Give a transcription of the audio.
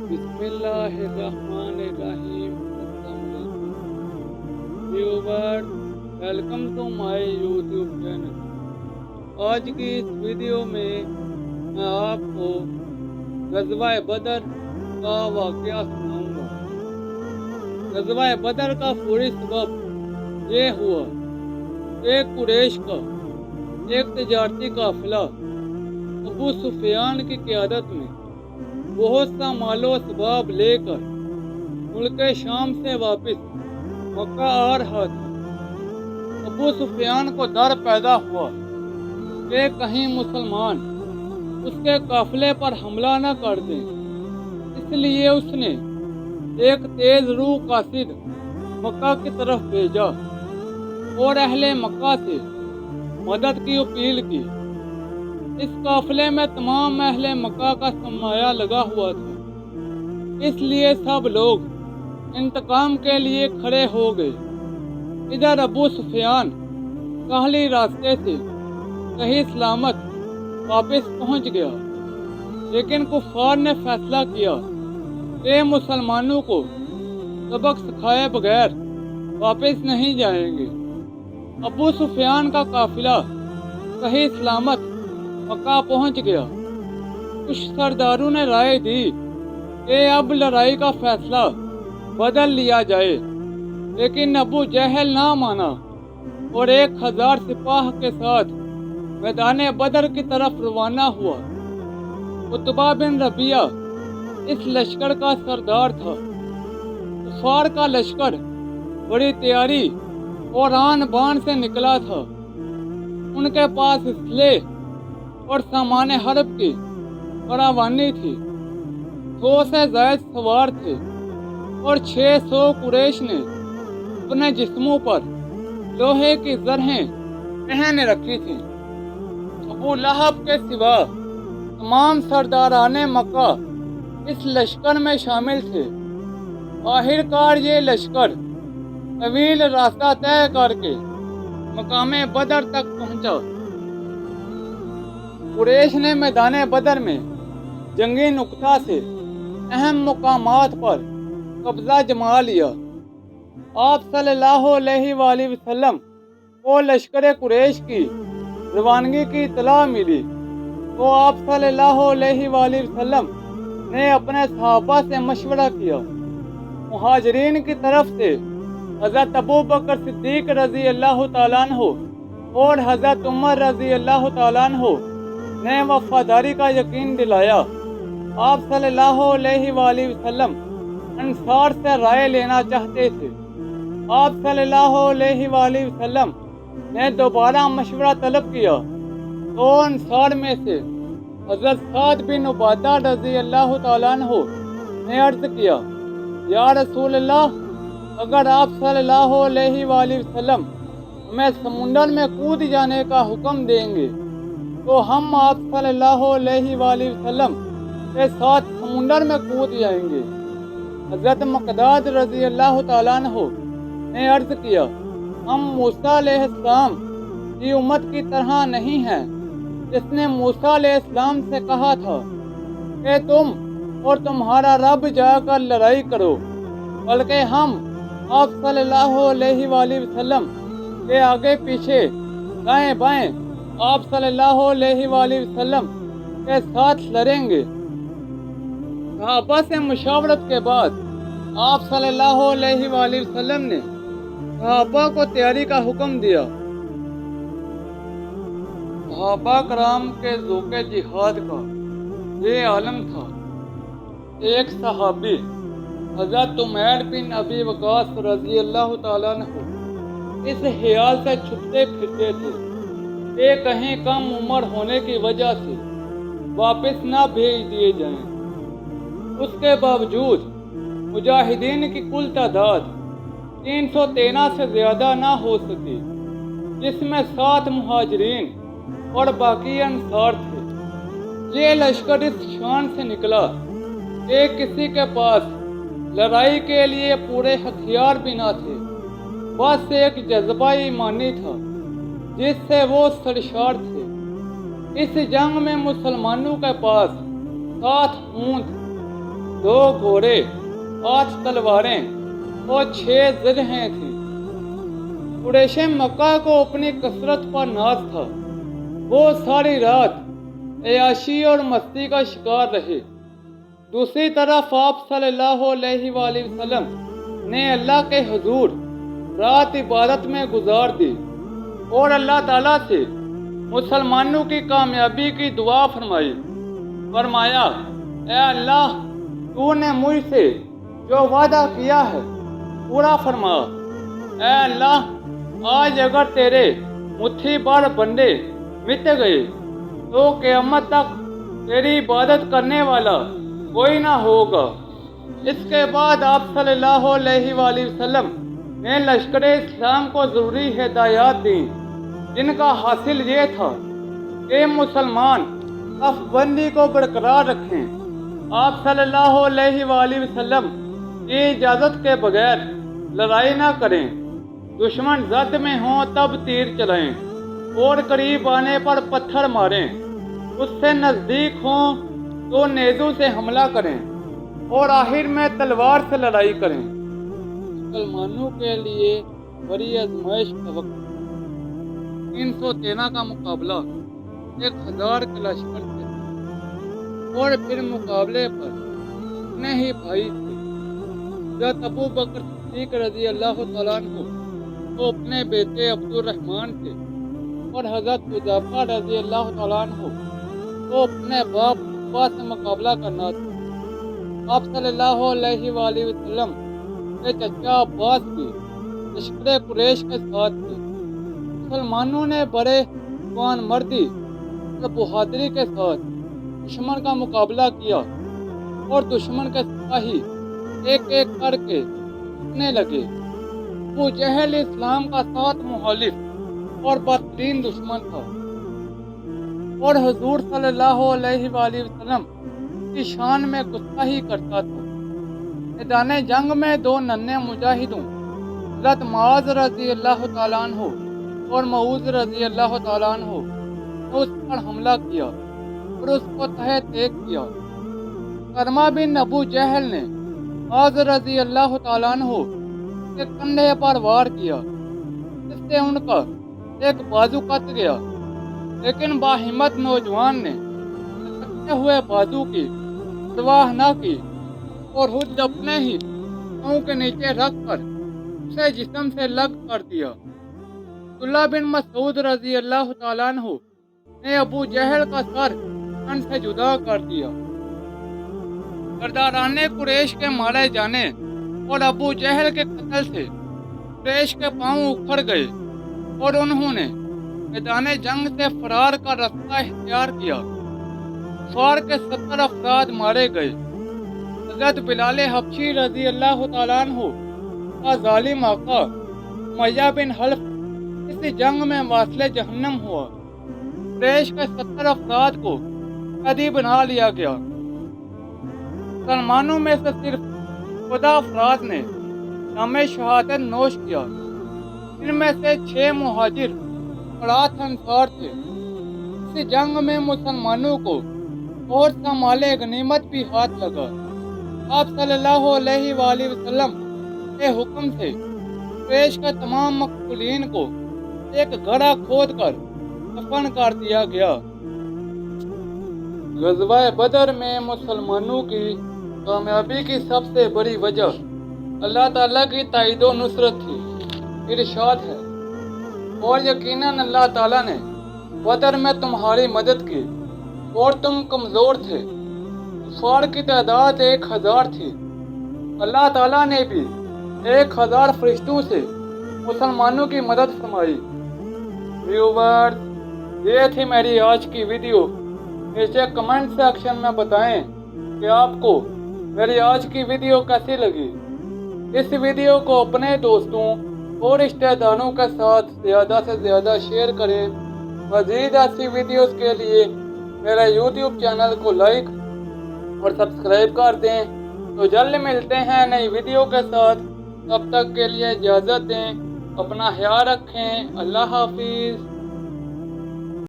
बिस्मिल्लाहिर्रहमानिर्रहीम। अस्सलाम वालेकुम viewers, welcome to my YouTube channel. आज की इस वीडियो में मैं आपको ग़ज़वा बदर का वाक़या सुनाऊंगा। ग़ज़वा बदर का फौरी सबब ये हुआ कि कुरैश का एक तजारती काफ़िला अबू सुफियान की क़यादत में बहुत सा मालो असबाब लेकर मुल्क शाम से वापस मक्का आ रहा था। अबू सुफियान को डर पैदा हुआ कि कहीं मुसलमान उसके काफिले पर हमला न कर दें, इसलिए उसने एक तेज रूह कासिद मक्का की तरफ भेजा और अहले मक्का से मदद की अपील की। इस काफिले में तमाम अहले मक्का का सरमाया लगा हुआ था, इसलिए सब लोग इंतकाम के लिए खड़े हो गए। इधर अबू सुफियान काहली रास्ते से सही सलामत वापस पहुंच गया, लेकिन कुफार ने फैसला किया कि मुसलमानों को सबक सिखाए बगैर वापस नहीं जाएंगे। अबू सुफियान का काफिला सही सलामत मक्का पहुंच गया। कुछ सरदारों ने राय दी कि अब लड़ाई का फैसला बदल लिया जाए, लेकिन अबू जहल ना माना और 1000 सिपाह के साथ मैदान बदर की तरफ रवाना हुआ। उतबा बिन रबिया इस लश्कर का सरदार था। कुफार का लश्कर बड़ी तैयारी और आन बान से निकला था। उनके पास इसले और सामान हरब की फरावानी थी। 100 से ज़ायद सवार थे और 600 कुरैश ने अपने जिस्मों पर लोहे की जरहें पहन रखी थी। अबू लहब के सिवा तमाम सरदाराने मक्का इस लश्कर में शामिल थे। आखिरकार ये लश्कर तवील रास्ता तय करके मकामे बदर तक पहुंचा। कुरैश ने मैदान बदर में जंगी नुक्ता से अहम मुकामात पर कब्जा जमा लिया। आप सल्लल्लाहु अलैहि वसल्लम को लश्कर कुरैश की रवानगी की इत्तला मिली तो आप सल्लल्लाहु अलैहि वसल्लम ने अपने सहाबा से मशवरा किया। मुहाजिरीन की तरफ से हज़रत अबू बकर सिद्दीक रज़ी अल्लाह तआला अन्हु और हज़रत उमर रज़ी अल्लाह तआला अन्हु ने वफादारी का यकीन दिलाया। आप सल्लल्लाहु अलैहि वसल्लम अंसार से राय लेना चाहते थे। आप सल्लल्लाहु अलैहि वसल्लम ने दोबारा मशवरा तलब किया तो अंसार में से हज़रत साद बिन उबादा रज़ी अल्लाह तआला अन्हु ने अर्ज़ किया, या रसूल अल्लाह, अगर आप सल्लल्लाहु अलैहि वसल्लम हमें समुंदर में कूद जाने का हुक्म देंगे तो हम आप सल्लल्लाहु अलैहि वसल्लम के साथ समुंदर में कूद जाएंगे। हज़रत मक़दाद रज़ी अल्लाह तआला अन्हु ने अर्ज़ किया, हम मूसा अलैहिस्सलाम की उम्मत की तरह नहीं हैं, जिसने मूसा अलैहिस्सलाम से कहा था कि तुम और तुम्हारा रब जाकर लड़ाई करो, बल्कि हम आप सल्लल्लाहु अलैहि वसल्लम के आगे पीछे दाएं बाएं आप सल्लल्लाहु अलैहि वसल्लम के साथ लड़ेंगे। सहाबा से मुशावरत के बाद आप सल्लल्लाहु अलैहि वसल्लम ने सहाबा को तैयारी का हुक्म दिया। सहाबा कराम के ज़ौक़े जिहाद का ये आलम था। एक सहाबी हज़रत उमैर बिन अबी वक़ास रज़ी अल्लाह तआला अन्हु इस ख्याल से छुपते फिरते थे कि कहीं कम उम्र होने की वजह से वापस ना भेज दिए जाएं। उसके बावजूद मुजाहिदीन की कुल तादाद 313 से ज़्यादा ना हो सकी, जिसमें 7 मुहाजिरीन और बाकी अंसार थे। ये लश्कर इस शान से निकला कि किसी के पास लड़ाई के लिए पूरे हथियार भी ना थे, बस एक जज्बा ईमानी था जिससे वो सरशार थे। इस जंग में मुसलमानों के पास 7 ऊंट, 2 घोड़े, 8 तलवारें और 6 ज़रहें थीं। कुरैश मक्का को अपनी कसरत पर नाज था। वो सारी रात अय्याशी और मस्ती का शिकार रहे। दूसरी तरफ आप सल्लल्लाहु अलैहि वसल्लम ने अल्लाह के हुजूर रात इबादत में गुजार दी और अल्लाह ताला से मुसलमानों की कामयाबी की दुआ फरमाई। फरमाया, ऐ अल्लाह, तूने मुझसे जो वादा किया है पूरा फरमा। ऐ अल्लाह, आज अगर तेरे मुट्ठी भर बंदे मिट गए तो क़यामत तक तेरी इबादत करने वाला कोई ना होगा। इसके बाद आप सल्लल्लाहु अलैहि वसल्लम ने लश्कर इस्लाम को ज़रूरी हिदायत दी, जिनका हासिल ये था कि मुसलमान सफ़बंदी को बरकरार रखें। आप सल्लल्लाहु अलैहि वसल्लम की इजाज़त के बगैर लड़ाई ना करें। दुश्मन जद में हों तब तीर चलाएं और करीब आने पर पत्थर मारें। उससे नज़दीक हों तो नेज़ों से हमला करें और आखिर में तलवार से लड़ाई करें। मुसलमानों के लिए बड़ी आजमाइश का वक्त। 313 का मुकाबला 1000 के लश्कर से, और फिर मुकाबले पर इतने ही भाई थे। जब अबू बकर सिद्दीक रज़ी अल्लाह तआला अन्हु तो अपने बेटे अब्दुर्रहमान थे, और हज़रत हुज़ैफा रज़ी अल्लाह तआला अन्हु तो अपने बाप अब्बास से मुकाबला करना था। आप सल्लल्लाहु अलैहि वसल्लम के चचा अब्बास भी लश्कर कुरैश के साथ थे। मुसलमानों ने बड़े जवान मर्दी और बहादुरी के साथ दुश्मन का मुकाबला किया, और दुश्मन के सिपाही एक एक करके उठने लगे। अबू जहल इस्लाम का साथ मुखालिफ और बदतरीन दुश्मन था, और हुजूर सल्लल्लाहु अलैहि वसल्लम की शान में गुस्ताखी करता था। मैदान जंग में 2 नन्हे मुजाहिदों हज़रत मुआज़ रज़ी अल्लाह तआला अन्हु और मऊज़ रज़ी अल्लाह तआला अन्हु ने उस पर हमला किया और उसको तहे तेग किया। करमा बिन अबू जहल ने मुआज़ रज़ी अल्लाह तआला अन्हु के कंधे पर वार किया, जिससे उनका एक बाजू कट गया, लेकिन बाहिम्मत नौजवान ने कटे हुए बाजू की परवाह न की और खुद अपने ही पाँव के नीचे रख कर उसे जिस्म से लग कर दिया। अब्दुल्लाह बिन मसूद रज़ी अल्लाह तआला अन्हु ने अबू जहल का सर तन से जुदा कर दिया। सरदाराने कुरैश के मारे जाने और अबू जहल के कत्ल से कुरैश के पाँव उखड़ गए, और उन्होंने मैदान जंग से फरार का रास्ता इख्तियार किया। कुफार के 70 अफराद मारे गए। हज़रत बिलाल हबशी रज़ी अल्लाह तआला अन्हु का जालिम आका उमय्या बिन हल्फ इस जंग में वासिले जहन्नम हुआ। कुरैश के 70 अफराद को कैदी बना लिया गया। मुसलमानों में से सिर्फ 14 अफराद ने नामे शहादत नोश किया। इनमें से 6 मुहाजिर और 8 अंसार थे। इस जंग में मुसलमानों को और समाले गनीमत भी हाथ लगा। आप सल्लल्लाहु अलैहि वसल्लम के हुक्म से कुरैश के तमाम मकतूलीन को एक गड्ढा खोद कर दफन कर दिया गया। ग़ज़वा बदर में मुसलमानों की कामयाबी की सबसे बड़ी वजह अल्लाह ताला की ताईद व नुसरत थी। इरशाद है, और यकीनन अल्लाह ताला ने बदर में तुम्हारी मदद की और तुम कमज़ोर थे। कुफार की तादाद 1000 थी। अल्लाह ताला ने भी 1000 फरिश्तों से मुसलमानों की मदद फरमाई। व्यूअर्स, ये थी मेरी आज की वीडियो। नीचे कमेंट सेक्शन में बताएं कि आपको मेरी आज की वीडियो कैसी लगी। इस वीडियो को अपने दोस्तों और रिश्तेदारों के साथ ज़्यादा से ज़्यादा शेयर करें। मज़ीद ऐसी वीडियोस के लिए मेरे YouTube चैनल को लाइक और सब्सक्राइब कर दें। तो जल्द मिलते हैं नई वीडियो के साथ। तब तक के लिए इजाज़त दें। अपना ख्याल रखें। अल्लाह हाफिज़।